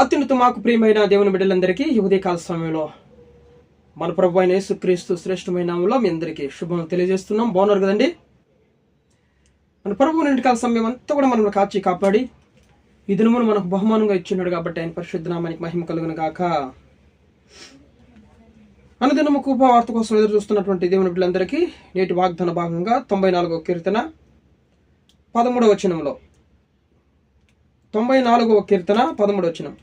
అత్యున్నత మాకు ప్రియమైన దేవుని బిడ్డలందరికీ ఈ ఉదయకాల సమయంలో మన ప్రభు అయిన యేసుక్రీస్తు శ్రేష్టమైన నామములో మీ అందరికీ శుభం తెలియజేస్తున్నాం. బాగున్నారు కదండి? మన ప్రభు నింటికాల సమయం అంతా కూడా మనం కాచి కాపాడి ఈ దినమును మనకు బహుమానంగా ఇచ్చినాడు కాబట్టి ఆయన పరిశుద్ధ నామానికి మహిమ కలుగును గాక. అనుదినము కృపావార్త కోసం ఎదురు చూస్తున్నటువంటి దేవుని బిడ్డలందరికీ నేటి వాగ్దాన భాగంగా 94వ కీర్తన 13వ వచనంలో 94వ కీర్తన 13వ వచనం.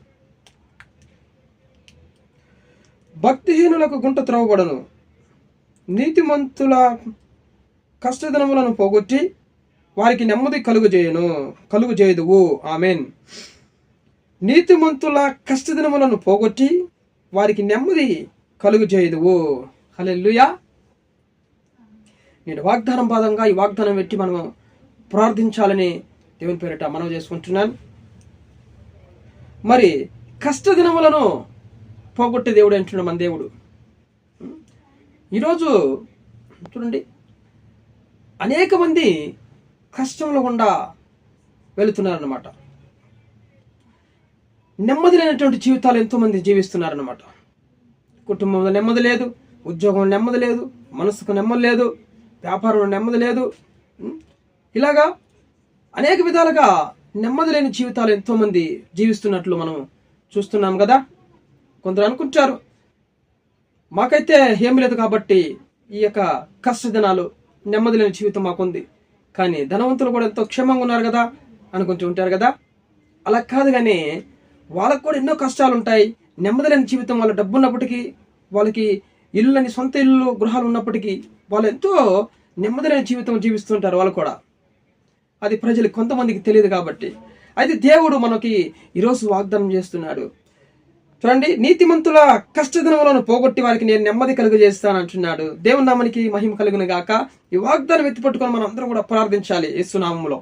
భక్తిహీనులకు గుంట త్రవ్వబడను, నీతిమంతుల కష్టదినములను పోగొట్టి వారికి నెమ్మది కలుగుజేయుదువు. ఆమెన్. నీతిమంతుల కష్టదినములను పోగొట్టి వారికి నెమ్మది కలుగుజేయుదువు. హల్లెలూయా. నేను వాగ్దానం భాగంగా ఈ వాగ్దానం పెట్టి మనం ప్రార్థించాలని దేవుని పేరిట మనవి చేసుకుంటున్నాను. మరి కష్టదినములను పోగొట్టే దేవుడు అంటున్నాడు మన దేవుడు. ఈరోజు చూడండి, అనేక మంది కష్టంలో గుండా వెళుతున్నారన్నమాట. నెమ్మది లేనటువంటి జీవితాలు ఎంతోమంది జీవిస్తున్నారన్నమాట. కుటుంబంలో నెమ్మది లేదు, ఉద్యోగంలో నెమ్మది లేదు, మనసుకు నెమ్మది లేదు, వ్యాపారంలో నెమ్మది లేదు. ఇలాగా అనేక విధాలుగా నెమ్మది లేని జీవితాలు ఎంతోమంది జీవిస్తున్నట్లు మనం చూస్తున్నాం కదా. కొందరు అనుకుంటారు, మాకైతే ఏమి లేదు కాబట్టి ఈ యొక్క కష్టదినాలు, నెమ్మది లేని జీవితం మాకుంది, కానీ ధనవంతులు కూడా ఎంతో క్షేమంగా ఉన్నారు కదా అనుకుంటూ ఉంటారు కదా. అలా కాదు, కానీ వాళ్ళకు కూడా ఎన్నో కష్టాలు ఉంటాయి. నెమ్మది లేని జీవితం, వాళ్ళ డబ్బు ఉన్నప్పటికీ, వాళ్ళకి ఇల్లులని సొంత ఇల్లు గృహాలు ఉన్నప్పటికీ వాళ్ళు ఎంతో నెమ్మది లేని జీవితం జీవిస్తుంటారు వాళ్ళు కూడా. అది ప్రజలు కొంతమందికి తెలియదు కాబట్టి. అయితే దేవుడు మనకి ఈరోజు వాగ్దానం చేస్తున్నాడు. చూడండి, నీతిమంతుల కష్టదినములను పోగొట్టి వారికి నేను నెమ్మది కలుగజేస్తాను అంటున్నాడు. దేవుని నామానికి మహిమ కలుగును గాక. ఈ వాగ్దానం ఎత్తిపట్టుకొని మనం అందరం కూడా ప్రార్థించాలి. యేసు నామములో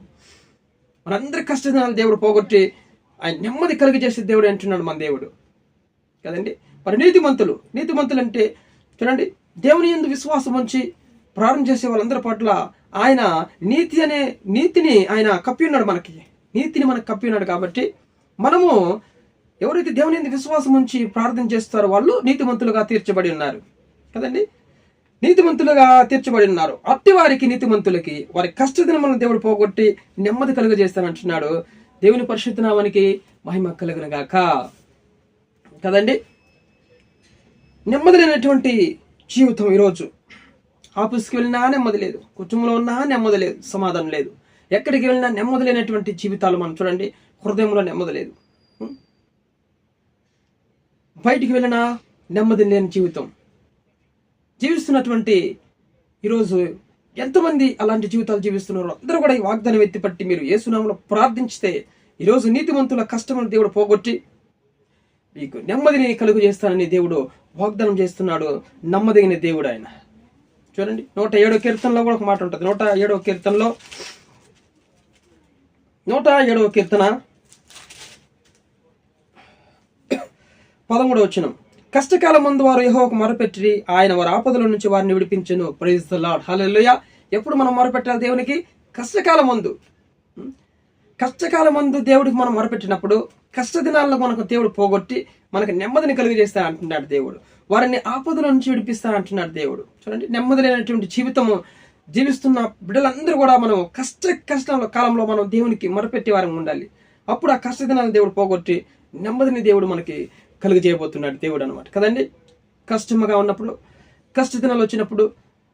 మనందరి కష్టదినాలు దేవుడు పోగొట్టి ఆయన నెమ్మది కలుగజేసే దేవుడు అంటున్నాడు మన దేవుడు కదండి. మరి నీతిమంతులు అంటే చూడండి, దేవుని యందు విశ్వాసం ఉంచి ప్రార్థన చేసే వాళ్ళందరి పట్ల ఆయన నీతిని ఆయన కప్పి ఉన్నాడు. నీతిని మనకు కప్పి ఉన్నాడు కాబట్టి మనము ఎవరైతే దేవుని యందు విశ్వాసం ఉంచి ప్రార్థన చేస్తారో వాళ్ళు నీతిమంతులుగా తీర్చబడి ఉన్నారు కదండి. నీతిమంతులుగా తీర్చబడి ఉన్నారు. అట్టి వారికి, నీతిమంతులకి వారి కష్టదినములను దేవుడు పోగొట్టి నెమ్మది కలుగజేస్తానంటున్నాడు. దేవుని పరిశుద్ధ నామానికి మహిమ కలుగును గాక కదండి. నెమ్మది లేనటువంటి జీవితం ఈరోజు. ఆఫీస్కి వెళ్ళినా నెమ్మది లేదు, కుటుంబంలో ఉన్నా నెమ్మది లేదు, సమాధానం లేదు. ఎక్కడికి వెళ్ళినా నెమ్మది లేనటువంటి జీవితాలు మనం చూడండి. హృదయంలో నెమ్మది లేదు, బయటికి వెళ్ళినా నెమ్మది లేని జీవితం జీవిస్తున్నటువంటి ఈరోజు ఎంతమంది అలాంటి జీవితాలు జీవిస్తున్నారు. అందరూ కూడా ఈ వాగ్దానం ఎత్తిపట్టి మీరు యేసు నామములో ప్రార్థించితే ఈరోజు నీతిమంతుల కష్టమును దేవుడు పోగొట్టి మీకు నెమ్మదిని కలుగు చేస్తానని దేవుడు వాగ్దానం చేస్తున్నాడు. నమ్మదగిన దేవుడు ఆయన. చూడండి, 107వ కీర్తనలో కూడా ఒక మాట ఉంటుంది. 107వ కీర్తనలో 107వ కీర్తన 13వ వచనం. కష్టకాలం ముందు వారు యెహోవాకు మొరపెట్టి ఆయన వారి ఆపదల నుంచి వారిని విడిపించెను. Praise the Lord. హల్లెలూయా. ఎప్పుడు మనం మొరపెట్టాలి దేవునికి? కష్టకాలం ముందు దేవుడికి మనం మొరపెట్టినప్పుడు కష్టదినాల్లో మనకు దేవుడు పోగొట్టి మనకు నెమ్మదిని కలుగజేస్తా అంటున్నాడు దేవుడు. వారిని ఆపదల నుంచి విడిపిస్తా అంటున్నాడు దేవుడు. చూడండి, నెమ్మది లేనటువంటి జీవితము జీవిస్తున్న బిడ్డలందరూ కూడా మనం కష్టంలో కాలంలో మనం దేవునికి మొరపెట్టి వారం ఉండాలి. అప్పుడు ఆ కష్టదినాలను దేవుడు పోగొట్టి నెమ్మదిని దేవుడు మనకి కలుగజేయబోతున్నాడు దేవుడు అనమాట కదండి. కష్టంగా ఉన్నప్పుడు, కష్టదినాలు వచ్చినప్పుడు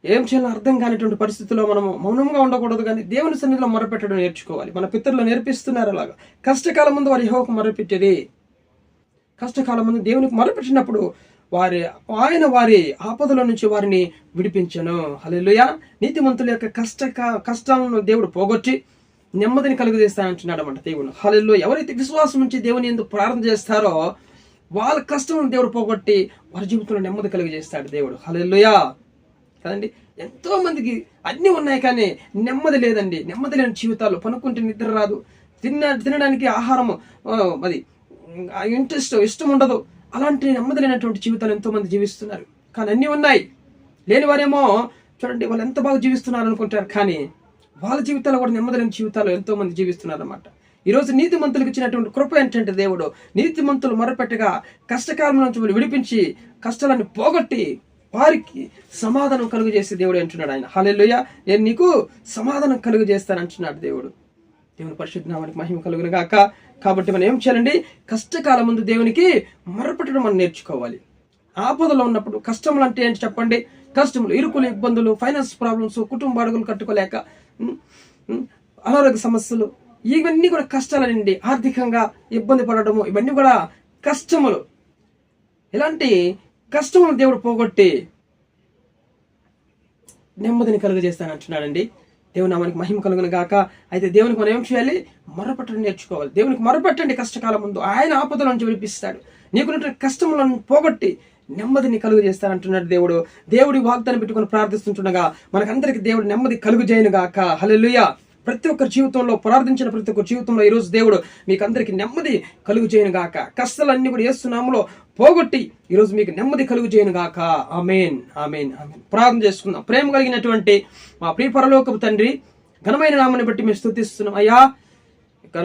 ఏం చేయాలో అర్థం కానిటువంటి పరిస్థితుల్లో మనము మౌనంగా ఉండకూడదు, కానీ దేవుని సన్నిధిలో మొరపెట్టడం నేర్చుకోవాలి. మన పితరులు నేర్పిస్తున్నారు అలాగా. కష్టకాలం ముందు వారి యెహోవాకు మొరపెట్టేది. కష్టకాలం ముందు దేవునికి మొరపెట్టినప్పుడు ఆయన వారి ఆపదల నుంచి వారిని విడిపించను. హల్లెలూయా. నీతిమంతుల యొక్క కష్టాలను దేవుడు పోగొట్టి నెమ్మదిని కలుగజేస్తానంటున్నాడు అన్నమాట దేవుడు. హల్లెలూయా. ఎవరైతే విశ్వాసం నుంచి దేవుని యందు ప్రార్థన చేస్తారో వాళ్ళ కష్టం దేవుడు పోగొట్టి వారి జీవితంలో నెమ్మది కలుగజేస్తాడు దేవుడు. హల్లెలూయా కదండి. ఎంతో మందికి అన్నీ ఉన్నాయి కానీ నెమ్మది లేదండి. నెమ్మది లేని జీవితాలు. పనుకుంటే నిద్ర రాదు, తినడానికి ఆహారము అది ఇష్టం ఉండదు. అలాంటి నెమ్మది లేనటువంటి జీవితాలు ఎంతో మంది జీవిస్తున్నారు. కానీ అన్నీ ఉన్నాయి. లేని వారేమో చూడండి, వాళ్ళు ఎంత బాగా జీవిస్తున్నారు అనుకుంటారు, కానీ వాళ్ళ జీవితాలు కూడా నెమ్మది లేని జీవితాలు ఎంతో మంది జీవిస్తున్నారు అన్నమాట. ఈరోజు నీతిమంతులకు ఇచ్చినటువంటి కృప ఏంటంటే దేవుడు నీతిమంతులు మొరపెట్టగా కష్టకాలం నుంచి విడిపించి కష్టాలను పోగొట్టి వారికి సమాధానం కలుగు చేసే దేవుడు అంటున్నాడు ఆయన. హల్లెలూయా. నేను నీకు సమాధానం కలుగు చేస్తాను అంటున్నాడు దేవుడు. దేవుని పరిశుద్ధ నామానికి మహిమ కలుగును గాక. కాబట్టి మనం ఏం చేయాలండి? కష్టకాలం ముందు దేవునికి మొరపెట్టడం మనం నేర్చుకోవాలి. ఆపదలో ఉన్నప్పుడు కష్టములు అంటే ఏంటి చెప్పండి? కష్టములు, ఇరుకులు, ఇబ్బందులు, ఫైనాన్స్ ప్రాబ్లమ్స్, కుటుంబ అడుగులు కట్టుకోలేక, అనారోగ్య సమస్యలు, ఇవన్నీ కూడా కష్టాలనండి. ఆర్థికంగా ఇబ్బంది పడడము, ఇవన్నీ కూడా కష్టములు. ఇలాంటి కష్టములు దేవుడు పోగొట్టి నెమ్మదిని కలుగజేస్తాను అంటున్నాడండి. దేవుని నామానికి మహిమ కలుగును గాక. అయితే దేవునికి మనం ఏం చేయాలి? మొరపెట్టడం నేర్చుకోవాలి. దేవునికి మొరపెట్టండి కష్టకాలం ముందు. ఆయన ఆపదల నుంచి విడిపిస్తాడు. నీకున్నటువంటి కష్టములను పోగొట్టి నెమ్మదిని కలుగు చేస్తానంటున్నాడు దేవుడు. దేవుడి వాగ్దానం పెట్టుకుని ప్రార్థిస్తుండగా మనకందరికి దేవుడు నెమ్మది కలుగు చేయను గాక. హల్లెలూయా. ప్రతి ఒక్కరి జీవితంలో ప్రార్థించిన ప్రతి ఒక్కరి జీవితంలో ఈరోజు దేవుడు మీకు అందరికి నెమ్మది కలుగు చేయను గాక. కష్టాలన్నీ కూడా యేసు నామములో పోగొట్టి ఈరోజు మీకు నెమ్మది కలుగు చేయను గాక. ఆమేన్, ఆమేన్, ఆమేన్. ప్రార్థన చేసుకుందాం. ప్రేమ కలిగినటువంటి మా ప్రియ పరలోకపు తండ్రి, ఘనమైన నామాన్ని బట్టి మేము స్తుతిస్తున్నాం అయ్యా.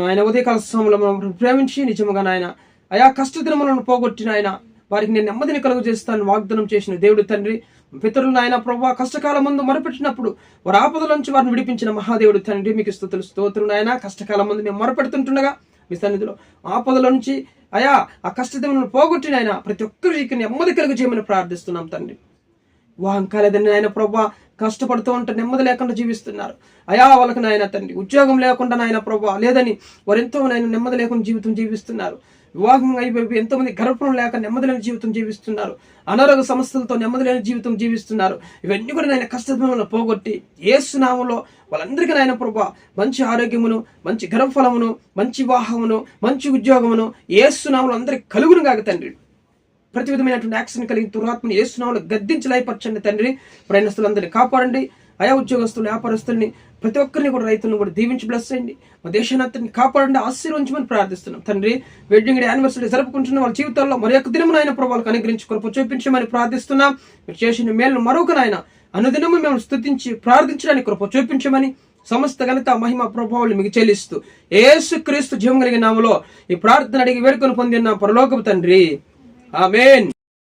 ఆయన ఉదయకాల సమయంలో ప్రేమించి నిజముగా నాయన అయా కష్టదినములను పోగొట్టిన ఆయన వారికి నేను నెమ్మదిని కలుగు చేస్తాను వాగ్దానం చేసిన దేవుడు తండ్రి, పితరులు నాయన ప్రభువా కష్టకాలం ముందు మొరపెట్టినప్పుడు వారి ఆపదల నుంచి వారిని విడిపించిన మహాదేవుడు తండ్రి, మీకు స్తుతులు స్తోత్రం నాయన. కష్టకాలం ముందు మేము మొరపెడుతుంటుండగా మీ సన్నిధిలో ఆపదల నుంచి అయా ఆ కష్టదినములను పోగొట్టిన ఆయన ప్రతి ఒక్కరికి నెమ్మది కలుగు చేయమని ప్రార్థిస్తున్నాం తండ్రి. వివాహం కాలేదని ఆయన ప్రభా కష్టపడుతూ ఉంటే నెమ్మది లేకుండా జీవిస్తున్నారు అయా. వాళ్ళకి నాయన తండ్రి ఉద్యోగం లేకుండా నాయన ప్రభా లేదని వారు ఎంతో నాయన నెమ్మది లేకుండా జీవితం జీవిస్తున్నారు. వివాహం అయిపోయి ఎంతో మంది గర్భం లేక నెమ్మది లేని జీవితం జీవిస్తున్నారు. అనారోగ్య సమస్యలతో నెమ్మది లేని జీవితం జీవిస్తున్నారు. ఇవన్నీ కూడా నాయన కష్టదినములను పోగొట్టి యేసు నామములో వాళ్ళందరికీ నాయన ప్రభా మంచి ఆరోగ్యమును, మంచి గర్భఫలమును, మంచి వివాహమును, మంచి ఉద్యోగమును యేసు నామములో అందరికి కలుగును గాక తండ్రి. ప్రతి విధమైనటువంటి యాక్సిడెంట్ కలిగి దురాత్మని యేసు నామములో గద్దించి లయపరచండి తండ్రి. ప్రయాణస్తులందరినీ కాపాడండి అయా. ఉద్యోగస్తులు, వ్యాపారస్తుల్ని, ప్రతి ఒక్కరిని కూడా రైతులను కూడా దీవించి బ్లెస్ చేయండి. మా దేశాన్ని కాపాడండి, ఆశీర్వదించమని ప్రార్థిస్తున్నాం తండ్రి. వెడ్డింగ్ డే యానివర్సరీ జరుపుకుంటున్న వాళ్ళ జీవితాల్లో మరి యొక్క దినము నాయన ప్రభావాలకు అనుగ్రహించి కృప చూపించమని ప్రార్థిస్తున్నాం. మీరు చేసిన మేలు మరొక నాయన అనుదినము మేము స్తుతించి ప్రార్థించడానికి కృప చూపించమని సమస్త ఘనత మహిమ ప్రభావాలు మీకు చెల్లిస్తూ యేసుక్రీస్తు జీవం కలిగిన నామములో ఈ ప్రార్థన అడిగి వేడుకొని పొందిన పరలోకపు తండ్రి. ఆమేన్.